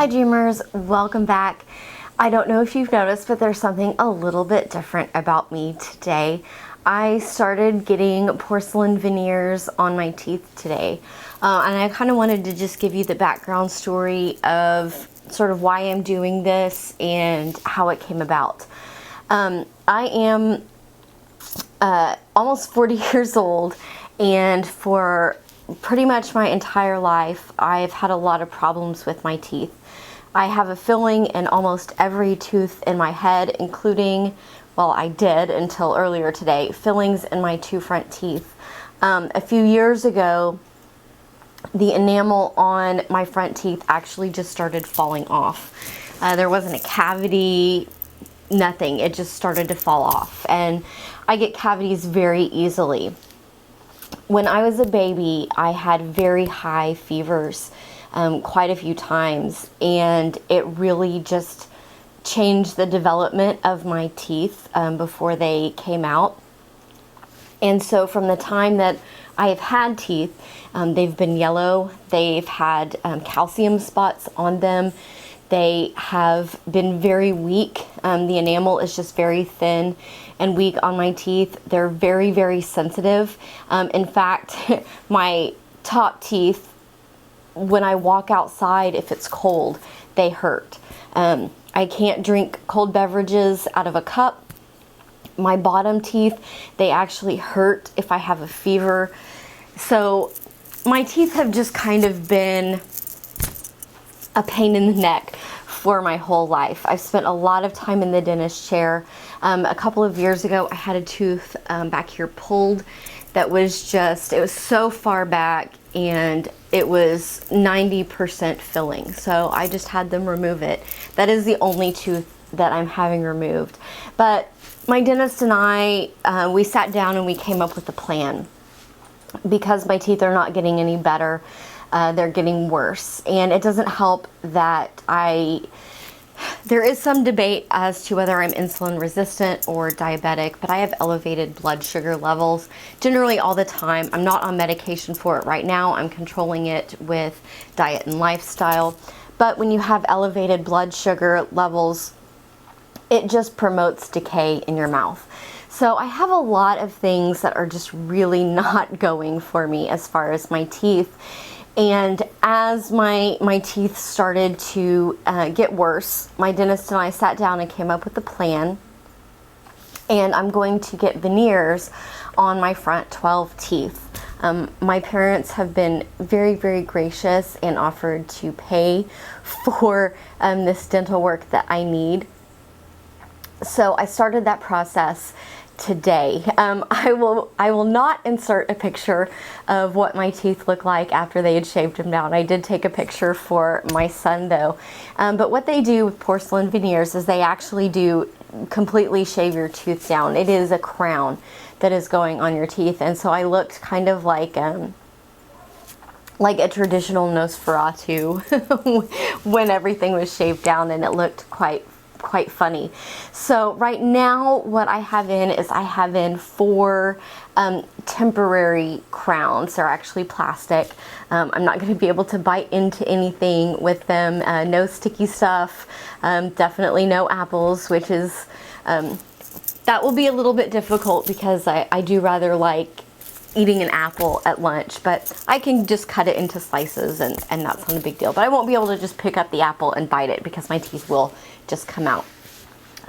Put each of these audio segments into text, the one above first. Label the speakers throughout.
Speaker 1: Hi Dreamers, welcome back. I don't know if you've noticed, but there's something a little bit different about me today. I started getting porcelain veneers on my teeth today. And I kind of wanted to just give you the background story of sort of why I'm doing this and how it came about. I am almost 40 years old, and for pretty much my entire life, I've had a lot of problems with my teeth. I have a filling in almost every tooth in my head, including, well, I did until earlier today, fillings in my two front teeth. A few years ago, the enamel on my front teeth actually just started falling off. There wasn't a cavity, nothing. It just started to fall off. And I get cavities very easily. When I was a baby, I had very high fevers quite a few times, and it really just changed the development of my teeth before they came out. And so from the time that I have had teeth, they've been yellow, they've had calcium spots on them, they have been very weak. The enamel is just very thin and weak on my teeth. They're very, very sensitive. In fact, my top teeth, when I walk outside, if it's cold, they hurt. I can't drink cold beverages out of a cup. My bottom teeth, they actually hurt if I have a fever. So my teeth have just kind of been a pain in the neck for my whole life. I've spent a lot of time in the dentist chair. A couple of years ago, I had a tooth back here pulled that was just, it was so far back, and it was 90% filling. So I just had them remove it. That is the only tooth that I'm having removed. But my dentist and I, we sat down and we came up with a plan. Because my teeth are not getting any better, they're getting worse. And it doesn't help that there is some debate as to whether I'm insulin resistant or diabetic, but I have elevated blood sugar levels generally all the time. I'm not on medication for it right now. I'm controlling it with diet and lifestyle. But when you have elevated blood sugar levels, it just promotes decay in your mouth. So I have a lot of things that are just really not going for me as far as my teeth. And as my teeth started to get worse, my dentist and I sat down and came up with a plan. And I'm going to get veneers on my front 12 teeth. My parents have been very, very gracious and offered to pay for this dental work that I need. So I started that process today. I will not insert a picture of what my teeth look like after they had shaved them down. I did take a picture for my son though. But what they do with porcelain veneers is they actually do completely shave your tooth down. It is a crown that is going on your teeth, and so I looked kind of like a traditional Nosferatu when everything was shaved down, and it looked quite funny. So right now what I have in is I have in 4 temporary crowns. They're actually plastic. I'm not going to be able to bite into anything with them. No sticky stuff. Definitely no apples, which is that will be a little bit difficult because I do rather like eating an apple at lunch, but I can just cut it into slices and that's not a big deal. But I won't be able to just pick up the apple and bite it because my teeth will just come out.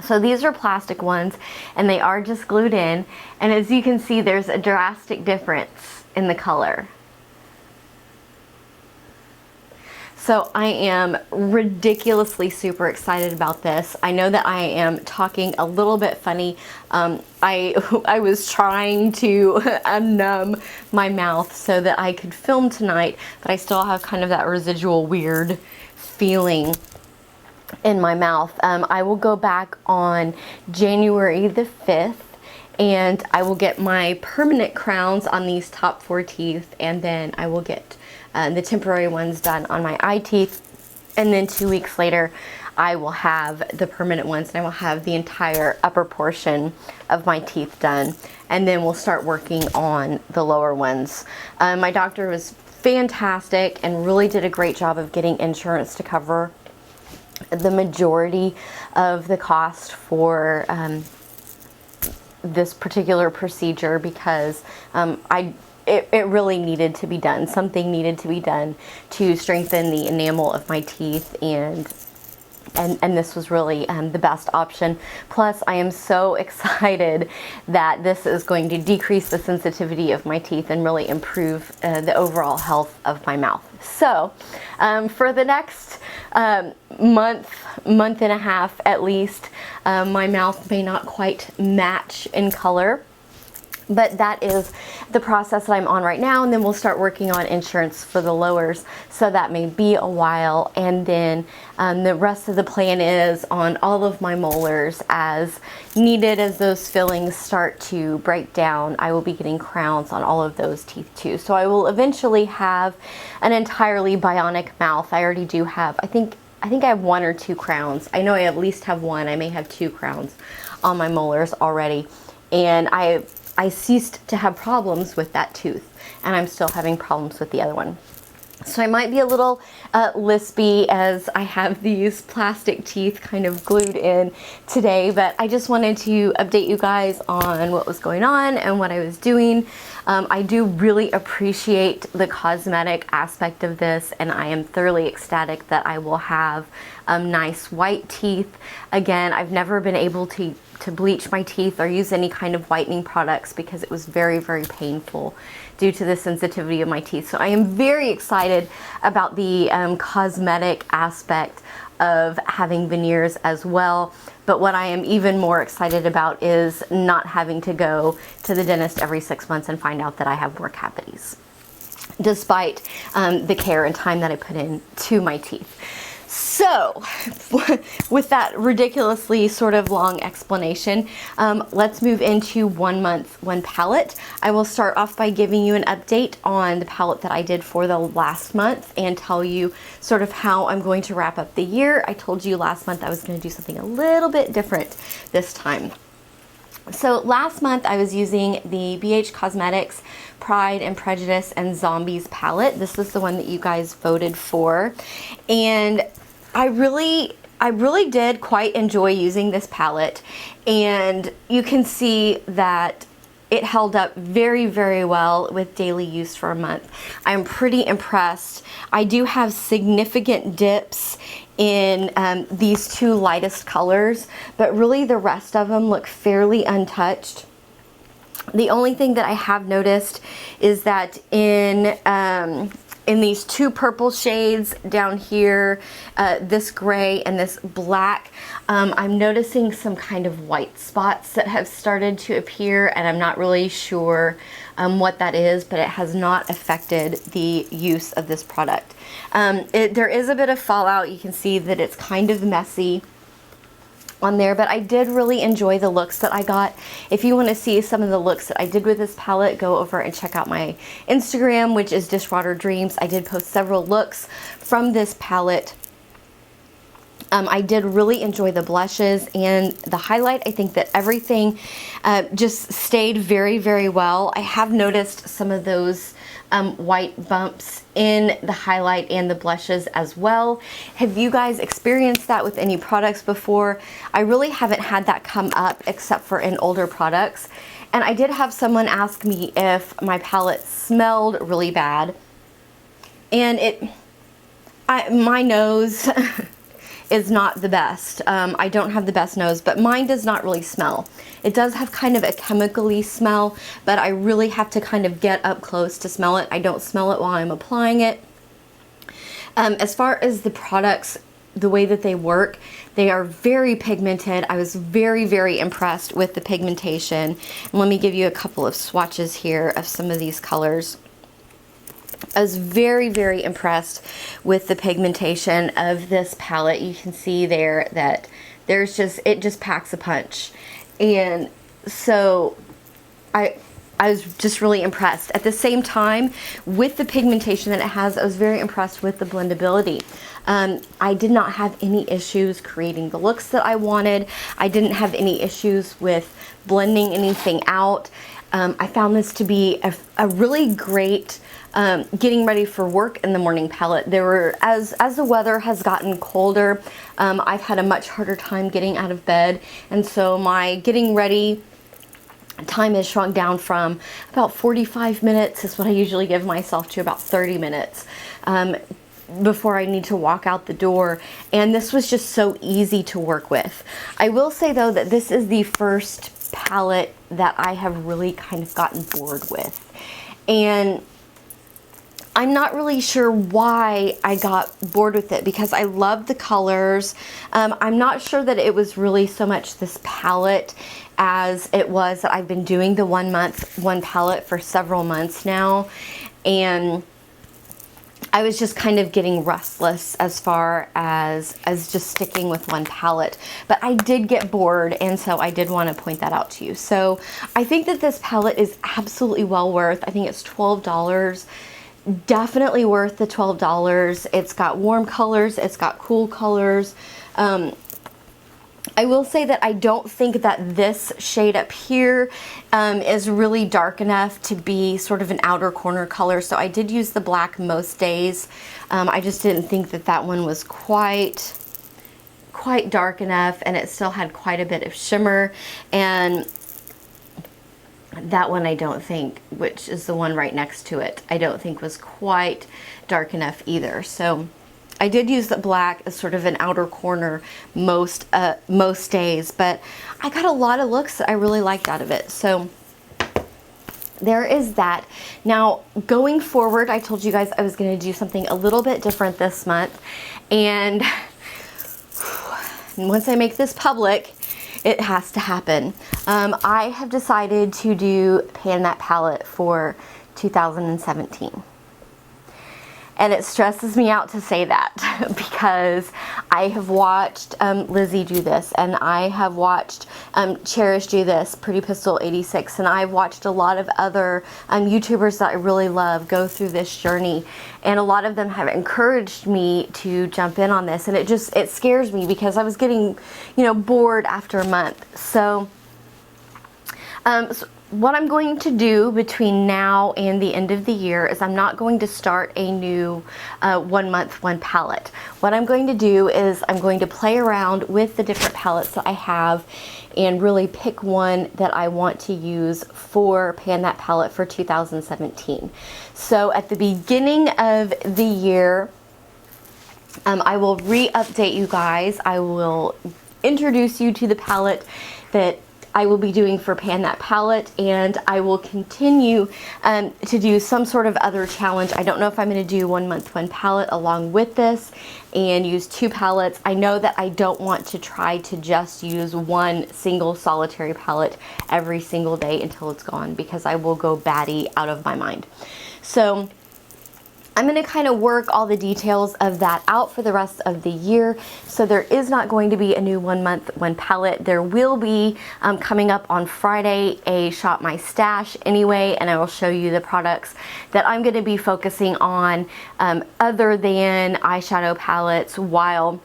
Speaker 1: So these are plastic ones, and they are just glued in, and as you can see, there's a drastic difference in the color. So I am ridiculously super excited about this. I know that I am talking a little bit funny. I was trying to unnumb my mouth so that I could film tonight, but I still have kind of that residual weird feeling in my mouth. I will go back on January the 5th, and I will get my permanent crowns on these top 4 teeth, and then I will get the temporary ones done on my eye teeth, and then 2 weeks later I will have the permanent ones, and I will have the entire upper portion of my teeth done, and then we'll start working on the lower ones. My doctor was fantastic and really did a great job of getting insurance to cover the majority of the cost for this particular procedure, because it really needed to be done. Something needed to be done to strengthen the enamel of my teeth, and this was really the best option. Plus, I am so excited that this is going to decrease the sensitivity of my teeth and really improve the overall health of my mouth. So, for the next month and a half at least, my mouth may not quite match in color. But that is the process that I'm on right now, and then we'll start working on insurance for the lowers, so that may be a while. And then the rest of the plan is on all of my molars as needed. As those fillings start to break down, I will be getting crowns on all of those teeth too. So I will eventually have an entirely bionic mouth. I already do have, I think I have 1 or 2 crowns. I know I at least have 1. I may have 2 crowns on my molars already. And I ceased to have problems with that tooth, and I'm still having problems with the other one. So I might be a little lispy as I have these plastic teeth kind of glued in today, but I just wanted to update you guys on what was going on and what I was doing. I do really appreciate the cosmetic aspect of this, and I am thoroughly ecstatic that I will have nice white teeth. Again, I've never been able to bleach my teeth or use any kind of whitening products because it was very, very painful due to the sensitivity of my teeth. So I am very excited about the cosmetic aspect of having veneers as well. But what I am even more excited about is not having to go to the dentist every 6 months and find out that I have more cavities, despite the care and time that I put in to my teeth. So, with that ridiculously sort of long explanation, let's move into 1 month, 1 palette. I will start off by giving you an update on the palette that I did for the last month and tell you sort of how I'm going to wrap up the year. I told you last month I was going to do something a little bit different this time. So last month I was using the BH Cosmetics Pride and Prejudice and Zombies palette. This is the one that you guys voted for, and I really did quite enjoy using this palette, and you can see that it held up very, very well with daily use for a month. I'm pretty impressed. I do have significant dips in these 2 lightest colors, but really the rest of them look fairly untouched. The only thing that I have noticed is that in these 2 purple shades down here, this gray and this black, I'm noticing some kind of white spots that have started to appear, and I'm not really sure what that is, but it has not affected the use of this product. There is a bit of fallout. You can see that it's kind of messy on there, but I did really enjoy the looks that I got. If you want to see some of the looks that I did with this palette, go over and check out my Instagram, which is dishwaterdreams. I did post several looks from this palette. I did really enjoy the blushes and the highlight. I think that everything just stayed very, very well. I have noticed some of those white bumps in the highlight and the blushes as well. Have you guys experienced that with any products before? I really haven't had that come up except for in older products. And I did have someone ask me if my palette smelled really bad. And my nose is not the best. I don't have the best nose, but mine does not really smell. It does have kind of a chemically smell, but I really have to kind of get up close to smell it. I don't smell it while I'm applying it. As far as the products, the way that they work, they are very pigmented. I was very, very impressed with the pigmentation. And let me give you a couple of swatches here of some of these colors. I was very, very impressed with the pigmentation of this palette. You can see there that it just packs a punch. And so I was just really impressed. At the same time, with the pigmentation that it has, I was very impressed with the blendability. I did not have any issues creating the looks that I wanted. I didn't have any issues with blending anything out. I found this to be a really great getting ready for work in the morning palette. As the weather has gotten colder, I've had a much harder time getting out of bed, and so my getting ready time has shrunk down from about 45 minutes is what I usually give myself to about 30 minutes before I need to walk out the door. And this was just so easy to work with. I will say though that this is the first palette that I have really kind of gotten bored with. And I'm not really sure why I got bored with it, because I love the colors. I'm not sure that it was really so much this palette as it was that I've been doing the 1 month, one palette for several months now. And I was just kind of getting restless as far as just sticking with one palette. But I did get bored, and so I did want to point that out to you. So I think that this palette is absolutely well worth. I think it's $12. Definitely worth the $12. It's got warm colors, it's got cool colors. I will say that I don't think that this shade up here is really dark enough to be sort of an outer corner color. So I did use the black most days. I just didn't think that that one was quite dark enough, and it still had quite a bit of shimmer. And that one I don't think, which is the one right next to it, I don't think was quite dark enough either. So I did use the black as sort of an outer corner most days, but I got a lot of looks that I really liked out of it. So there is that. Now going forward, I told you guys I was going to do something a little bit different this month, and once I make this public, it has to happen. I have decided to do Pan That palette for 2017. And it stresses me out to say that because I have watched Lizzie do this, and I have watched Cherish do this, Pretty Pistol 86, and I've watched a lot of other YouTubers that I really love go through this journey, and a lot of them have encouraged me to jump in on this, and it scares me because I was getting, bored after a month. So what I'm going to do between now and the end of the year is I'm not going to start a new 1 month, one palette. What I'm going to do is I'm going to play around with the different palettes that I have and really pick one that I want to use for Pan That palette for 2017. So at the beginning of the year, I will re-update you guys. I will introduce you to the palette that I will be doing for Pan That palette, and I will continue to do some sort of other challenge. I don't know if I'm going to do 1 month, one palette along with this and use 2 palettes. I know that I don't want to try to just use one single solitary palette every single day until it's gone, because I will go batty out of my mind. So I'm going to kind of work all the details of that out for the rest of the year. So there is not going to be a new 1 month, one palette. There will be coming up on Friday a Shop My Stash anyway, and I will show you the products that I'm going to be focusing on other than eyeshadow palettes while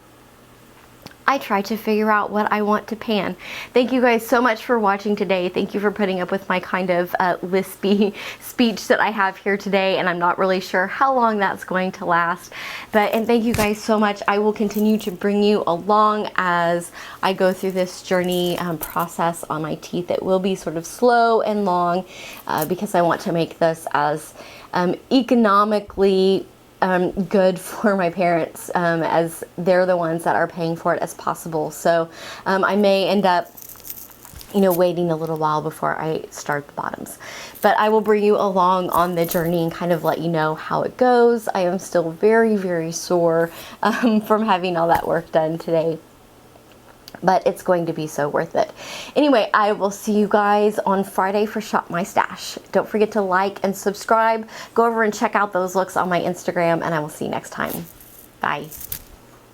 Speaker 1: I try to figure out what I want to pan. Thank you guys so much for watching today. Thank you for putting up with my kind of lispy speech that I have here today, and I'm not really sure how long that's going to last. And thank you guys so much. I will continue to bring you along as I go through this journey process on my teeth. It will be sort of slow and long because I want to make this as economically good for my parents, as they're the ones that are paying for it, as possible. So I may end up waiting a little while before I start the bottoms, but I will bring you along on the journey and kind of let you know how it goes. I am still very, very sore from having all that work done today, but it's going to be so worth it. Anyway, I will see you guys on Friday for Shop My Stash. Don't forget to like and subscribe. Go over and check out those looks on my Instagram, and I will see you next time. Bye.